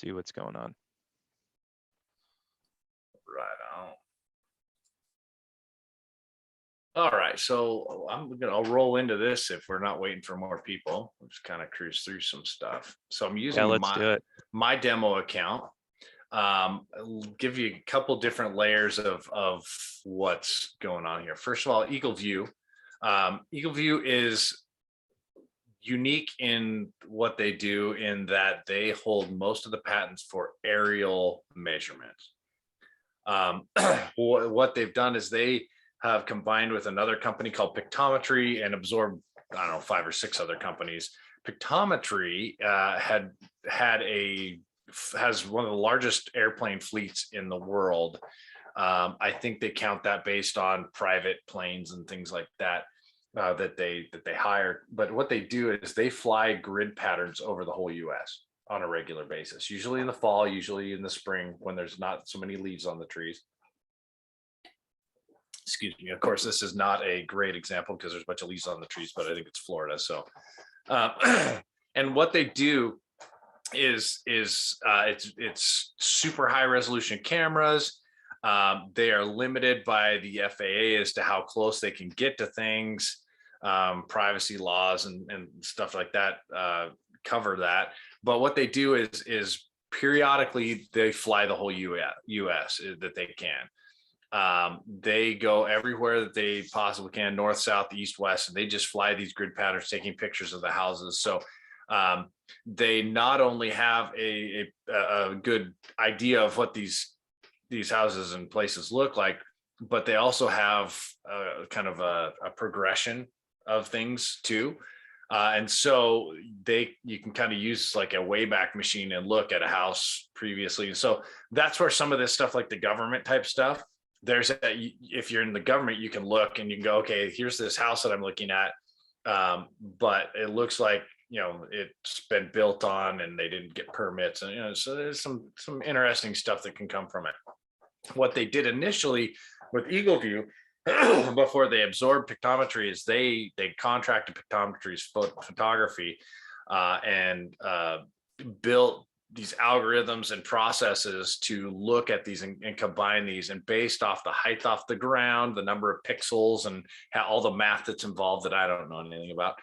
see what's going on. Right on. All right, so I'll roll into this if we're not waiting for more people. We'll just kind of cruise through some stuff. So I'm using Let's do it. my demo account. I'll give you a couple different layers of what's going on here. First of all, EagleView. EagleView is unique in what they do in that they hold most of the patents for aerial measurements. What they've done is they have combined with another company called Pictometry and absorbed, I don't know, 5 or 6 other companies. Pictometry has one of the largest airplane fleets in the world. I think they count that based on private planes and things like that that they hire. But what they do is they fly grid patterns over the whole U.S. on a regular basis, usually in the fall, usually in the spring when there's not so many leaves on the trees. Excuse me. Of course, this is not a great example because there's a bunch of leaves on the trees, but I think it's Florida. So, and what they do is it's super high resolution cameras. They are limited by the FAA as to how close they can get to things. Privacy laws and stuff like that cover that. But what they do is periodically they fly the whole US that they can. They go everywhere that they possibly can, north, south, east, west, and they just fly these grid patterns, taking pictures of the houses. So they not only have a good idea of what these houses and places look like, but they also have kind of a progression of things too. And so you can kind of use like a Wayback Machine and look at a house previously. And so that's where some of this stuff, like the government type stuff, if you're in the government, you can look and you can go, okay, here's this house that I'm looking at. But it looks like, it's been built on and they didn't get permits. And, so there's some interesting stuff that can come from it. What they did initially with EagleView before they absorbed Pictometry is they contracted Pictometry's photography and built these algorithms and processes to look at these and combine these, and based off the height off the ground, the number of pixels and all the math that's involved that I don't know anything about,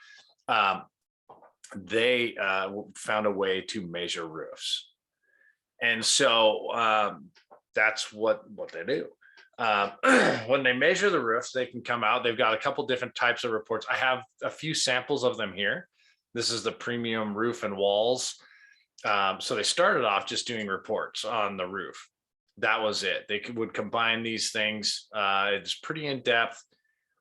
they found a way to measure roofs. And so that's what they do. When they measure the roofs, they can come out. They've got a couple different types of reports. I have a few samples of them here. This is the premium roof and walls. So they started off just doing reports on the roof. That was it. They would combine these things. It's pretty in depth.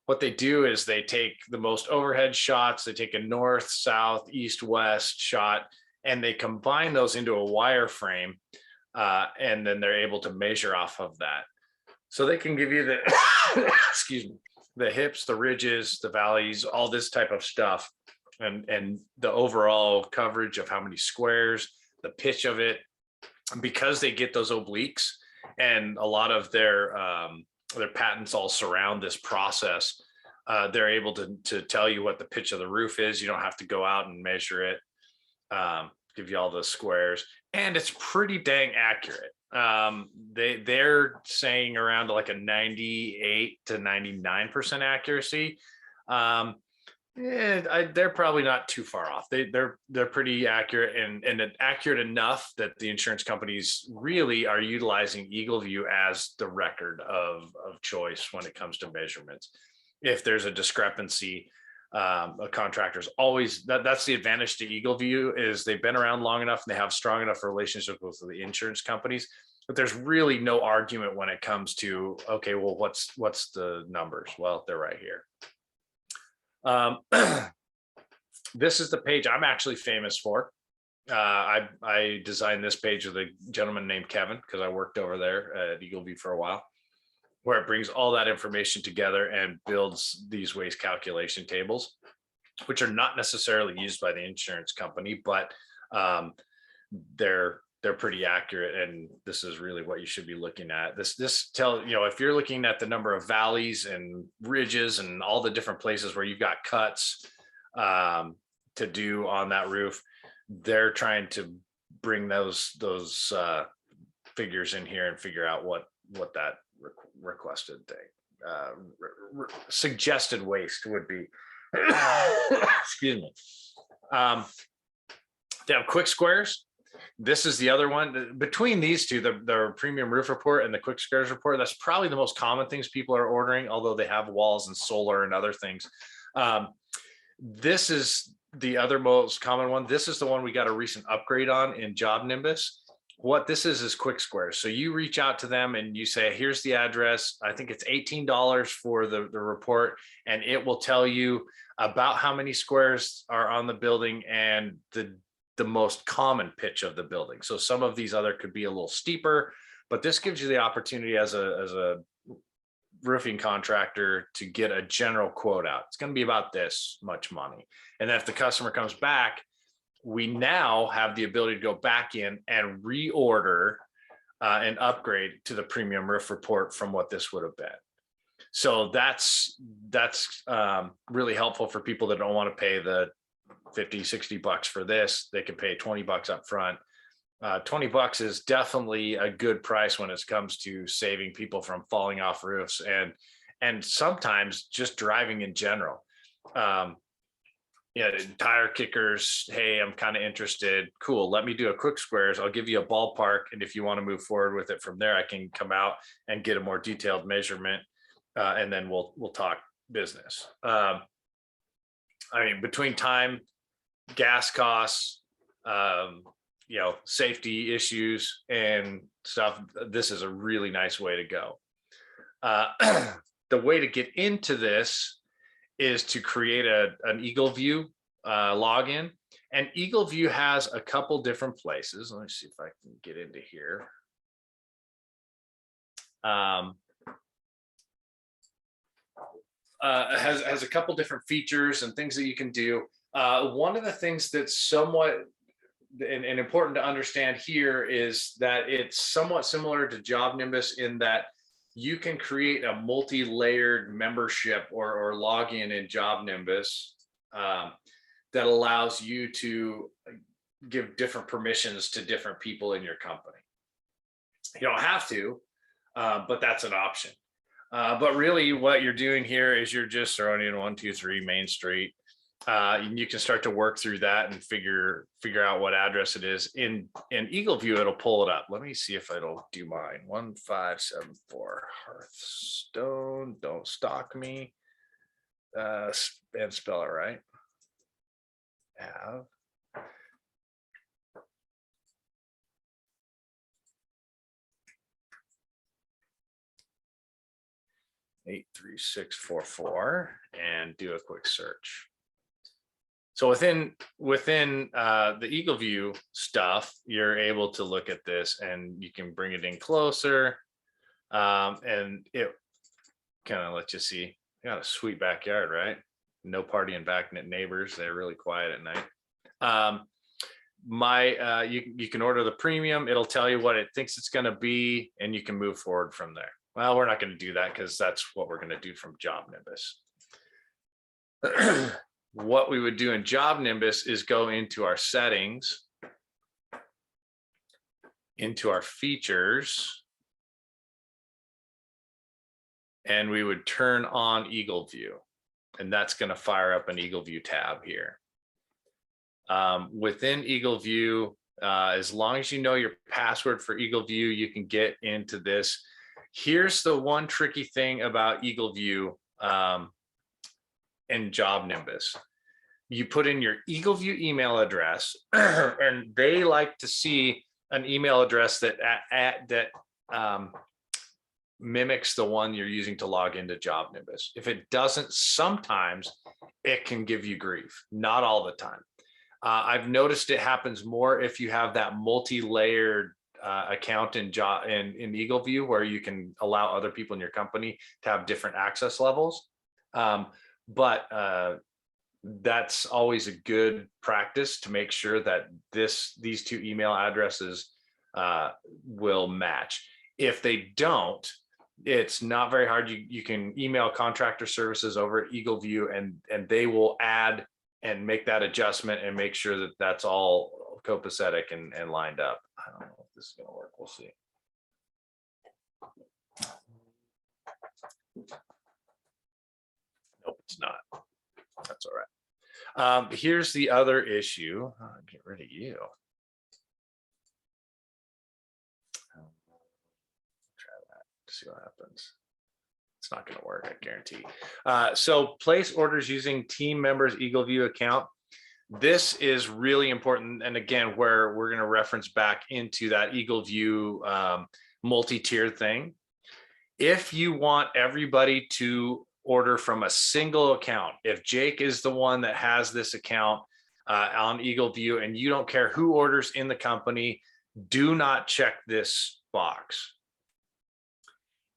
What they do is they take the most overhead shots. They take a north, south, east, west shot, and they combine those into a wireframe. And then they're able to measure off of that. So they can give you the, excuse me, the hips, the ridges, the valleys, all this type of stuff. And the overall coverage of how many squares, the pitch of it, because they get those obliques, and a lot of their patents all surround this process. They're able to tell you what the pitch of the roof is. You don't have to go out and measure it. Give you all the squares, and it's pretty dang accurate. They're saying around like a 98 to 99% accuracy. They're probably not too far off. They're pretty accurate and accurate enough that the insurance companies really are utilizing EagleView as the record of choice when it comes to measurements. If there's a discrepancy, a contractor's always that's the advantage to EagleView, is they've been around long enough and they have strong enough relationships with the insurance companies. But there's really no argument when it comes to, okay, well, what's the numbers? Well, they're right here. This is the page I'm actually famous for. I designed this page with a gentleman named Kevin, because I worked over there at EagleView for a while, where it brings all that information together and builds these waste calculation tables, which are not necessarily used by the insurance company, but they're pretty accurate. And this is really what you should be looking at. This tells, if you're looking at the number of valleys and ridges and all the different places where you've got cuts to do on that roof, they're trying to bring those figures in here and figure out what that requested thing, suggested waste would be. Excuse me. They have quick squares. This is the other one. Between these two, the premium roof report and the quick squares report, that's probably the most common things people are ordering, although they have walls and solar and other things. This is the other most common one. This is the one we got a recent upgrade on in JobNimbus. What this is quick squares. So you reach out to them and you say, here's the address. I think it's $18 for the report, and it will tell you about how many squares are on the building and the most common pitch of the building. So some of these other could be a little steeper, but this gives you the opportunity as a roofing contractor to get a general quote out. It's going to be about this much money. And then if the customer comes back, we now have the ability to go back in and reorder and upgrade to the premium roof report from what this would have been. So that's really helpful for people that don't want to pay the 50, 60 bucks for this. They can pay 20 bucks up front. 20 bucks is definitely a good price when it comes to saving people from falling off roofs and sometimes just driving in general. Tire kickers. Hey, I'm kind of interested. Cool. Let me do a quick squares. I'll give you a ballpark. And if you want to move forward with it from there, I can come out and get a more detailed measurement. And then we'll talk business. I mean, between time, gas costs, safety issues and stuff, this is a really nice way to go. The way to get into this is to create an EagleView login, and EagleView has a couple different places. Let me see if I can get into here. Has a couple different features and things that you can do. One of the things that's somewhat and important to understand here is that it's somewhat similar to JobNimbus in that you can create a multi-layered membership or login in JobNimbus that allows you to give different permissions to different people in your company. You don't have to, but that's an option. But really what you're doing here is you're just throwing in 123 Main Street. You can start to work through that and figure out what address it is. In EagleView, it'll pull it up. Let me see if it'll do mine. 1574 Hearthstone. Don't stalk me. And spell it right. Have. Eight 3644 and do a quick search. So within the EagleView stuff, you're able to look at this and you can bring it in closer, and it kind of lets you see. You got a sweet backyard, right? No partying back neighbors. They're really quiet at night. You can order the premium. It'll tell you what it thinks it's going to be, and you can move forward from there. Well, we're not going to do that because that's what we're going to do from JobNimbus. What we would do in JobNimbus is go into our settings, into our features, and we would turn on EagleView, and that's going to fire up an EagleView tab here. Within EagleView, as long as you know your password for EagleView, you can get into this. Here's the one tricky thing about EagleView and JobNimbus. You put in your EagleView email address, and they like to see an email address that mimics the one you're using to log into JobNimbus. If it doesn't, sometimes it can give you grief. Not all the time. I've noticed it happens more if you have that multi-layered account in EagleView, where you can allow other people in your company to have different access levels. But that's always a good practice to make sure that these two email addresses will match. If they don't, it's not very hard. You can email contractor services over at EagleView, and they will add and make that adjustment and make sure that that's all copacetic and lined up. I don't know if this is going to work. We'll see. Nope, it's not. That's all right. Here's the other issue. Get rid of you. Try that, see what happens. It's not going to work, I guarantee. So place orders using team members EagleView account. This is really important. And again, where we're going to reference back into that EagleView multi-tier thing. If you want everybody to order from a single account, if Jake is the one that has this account on EagleView and you don't care who orders in the company, do not check this box.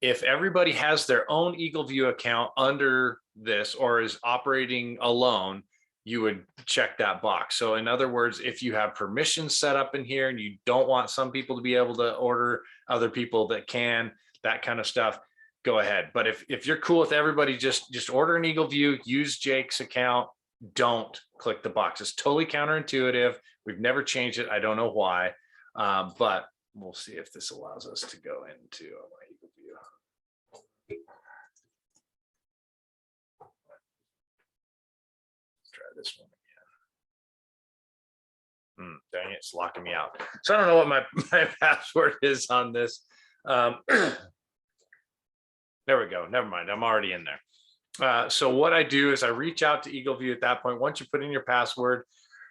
If everybody has their own EagleView account under this or is operating alone, you would check that box. So in other words, if you have permissions set up in here and you don't want some people to be able to order, other people that can, that kind of stuff, go ahead. But if you're cool with everybody just order an EagleView, use Jake's account, don't click the box. It's totally counterintuitive. We've never changed it. I don't know why, but we'll see if this allows us to go into my EagleView. Let's try this one again. Dang it, it's locking me out. So I don't know what my password is on this. There we go. Never mind. I'm already in there. So what I do is I reach out to EagleView at that point. Once you put in your password,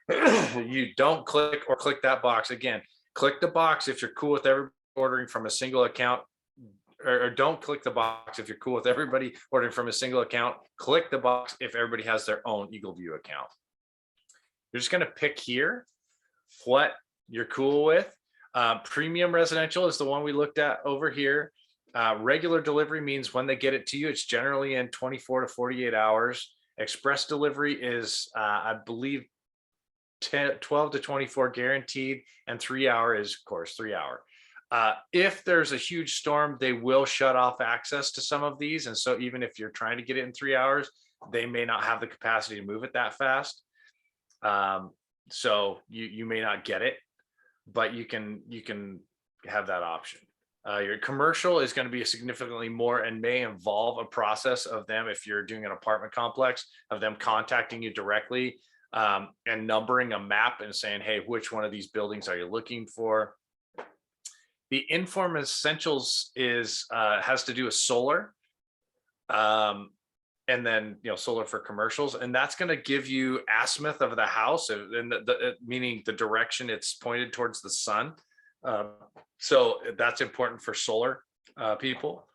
you don't click that box. Again, click the box if you're cool with everybody ordering from a single account, or don't click the box if you're cool with everybody ordering from a single account. Click the box if everybody has their own EagleView account. You're just going to pick here what you're cool with. Premium residential is the one we looked at over here. Regular delivery means when they get it to you, it's generally in 24 to 48 hours. Express delivery is, I believe, 12 to 24 guaranteed, and 3 hour is, of course, 3 hour. If there's a huge storm, they will shut off access to some of these. And so even if you're trying to get it in 3 hours, they may not have the capacity to move it that fast. So you may not get it, but you can have that option. Your commercial is going to be significantly more and may involve a process of them, if you're doing an apartment complex, of them contacting you directly and numbering a map and saying, hey, which one of these buildings are you looking for? The Inform Essentials is has to do with solar, and then solar for commercials, and that's going to give you azimuth of the house, and meaning the direction it's pointed towards the sun. So that's important for solar people.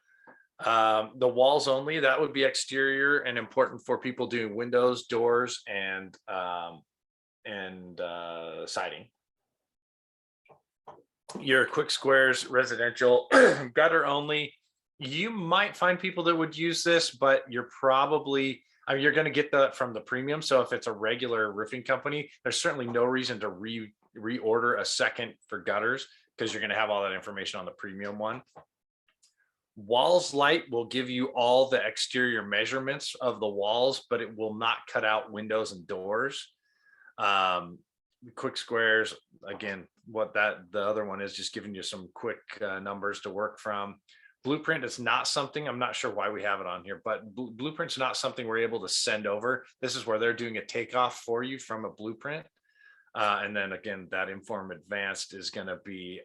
The walls only, that would be exterior and important for people doing windows, doors, and siding. Your quick squares residential, gutter only. You might find people that would use this, but you're probably, you're going to get that from the premium. So if it's a regular roofing company, there's certainly no reason to reorder a second for gutters, because you're going to have all that information on the premium one. Walls light will give you all the exterior measurements of the walls, but it will not cut out windows and doors. Quick squares, again, the other one is just giving you some quick numbers to work from. Blueprint is not something, I'm not sure why we have it on here, but blueprint's not something we're able to send over. This is where they're doing a takeoff for you from a blueprint. And then again, that Inform Advanced is going to be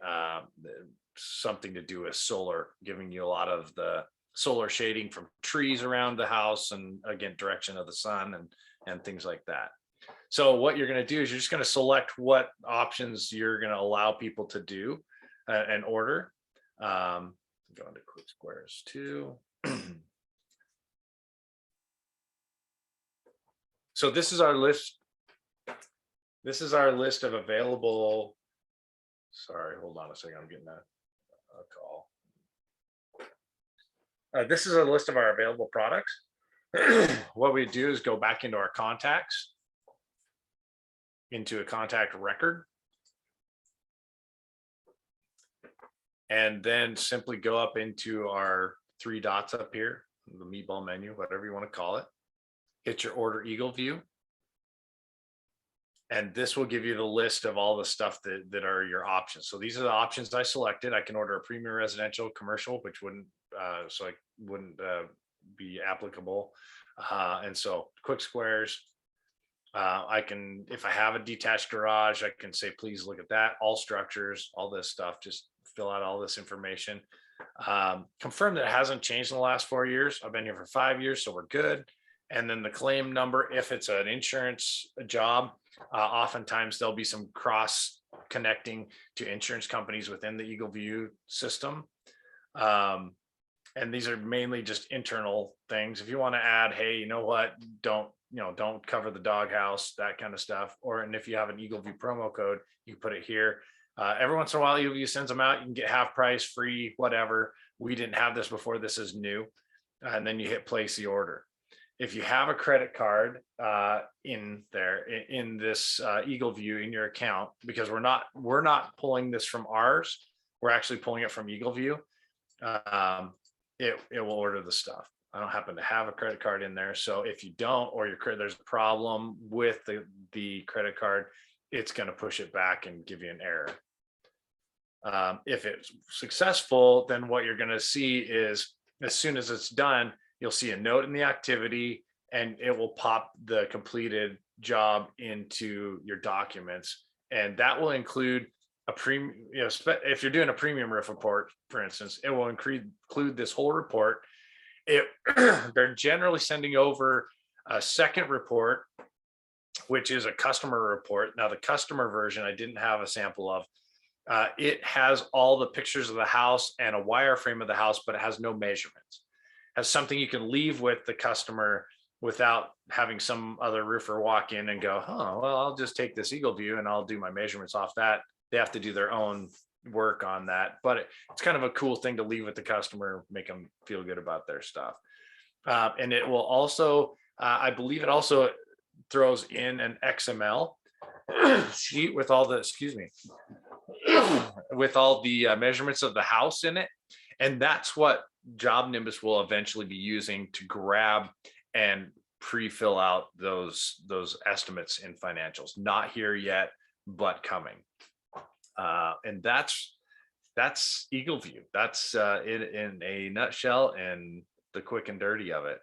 something to do with solar, giving you a lot of the solar shading from trees around the house, and again, direction of the sun and things like that. So what you're going to do is you're just going to select what options you're going to allow people to do and order. Go into quick squares too. So this is our list. This is our list of available. Sorry, hold on a second. I'm getting a call. This is a list of our available products. What we do is go back into our contacts, into a contact record, and then simply go up into our 3 dots up here, the meatball menu, whatever you want to call it. Hit your order EagleView. And this will give you the list of all the stuff that are your options. So these are the options I selected. I can order a premium residential, commercial, which wouldn't, so I wouldn't be applicable. And so quick squares, I can, if I have a detached garage, I can say, please look at that, all structures, all this stuff, just fill out all this information. Confirm that it hasn't changed in the last 4 years. I've been here for 5 years, so we're good. And then the claim number, if it's an insurance job, oftentimes there'll be some cross connecting to insurance companies within the EagleView system. And these are mainly just internal things. If you want to add, hey, you know what, don't cover the doghouse, that kind of stuff. Or, and if you have an EagleView promo code, you put it here. Every once in a while, EagleView sends them out. You can get half price, free, whatever. We didn't have this before. This is new. And then you hit place the order. If you have a credit card in there, in this EagleView in your account, because we're not pulling this from ours, we're actually pulling it from EagleView. It will order the stuff. I don't happen to have a credit card in there. So if you don't, or there's a problem with the credit card, it's going to push it back and give you an error. If it's successful, then what you're going to see is, as soon as it's done, you'll see a note in the activity, and it will pop the completed job into your documents. And that will include a premium, if you're doing a premium roof report, for instance, it will include this whole report. They're generally sending over a second report, which is a customer report. Now, the customer version, I didn't have a sample of. It has all the pictures of the house and a wireframe of the house, but it has no measurements. It has something you can leave with the customer without having some other roofer walk in and go, oh, well, I'll just take this EagleView and I'll do my measurements off that. They have to do their own work on that, but it's kind of a cool thing to leave with the customer, make them feel good about their stuff. And it will also, I believe it also throws in an XML sheet with all the, with all the measurements of the house in it. And that's what JobNimbus will eventually be using to grab and pre-fill out those estimates in financials. Not here yet, but coming. And that's EagleView. That's it in a nutshell, and the quick and dirty of it.